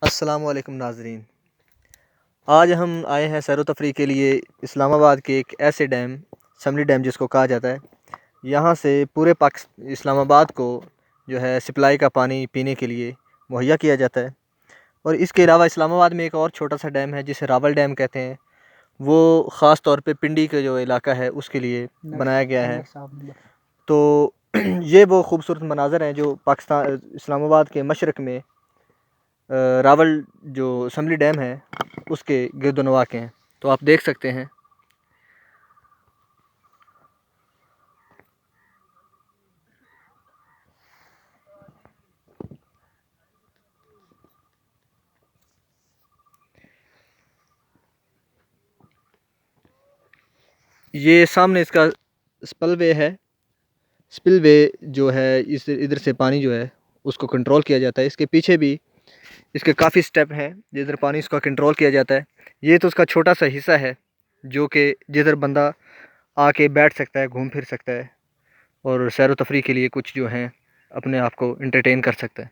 अस्सलामुअलैकुम नाज़रीन। आज हम आए हैं सैर व तफरीह के लिए इस्लामाबाद के एक ऐसे डैम, समली डैम जिसको कहा जाता है। यहाँ से पूरे इस्लामाबाद को जो है सप्लाई का पानी पीने के लिए मुहैया किया जाता है। और इसके अलावा इस्लामाबाद में एक और छोटा सा डैम है जिसे रावल डैम कहते हैं। वो ख़ास तौर पे पिंडी का जो इलाका है उसके लिए बनाया गया है। तो ये वो खूबसूरत मनाज़र हैं जो पाकिस्तान इस्लामाबाद के मशरक़ में रावल जो समली डैम है उसके गिरदोनवा के हैं। तो आप देख सकते हैं। ये सामने इसका स्पिलवे है। स्पिलवे जो है इस इधर से पानी जो है उसको कंट्रोल किया जाता है। इसके पीछे भी इसके काफ़ी स्टेप हैं जिधर पानी इसका कंट्रोल किया जाता है। ये तो उसका छोटा सा हिस्सा है जो कि जिधर बंदा आके बैठ सकता है, घूम फिर सकता है और सैर व तफरीह के लिए कुछ जो हैं अपने आप को एंटरटेन कर सकता है।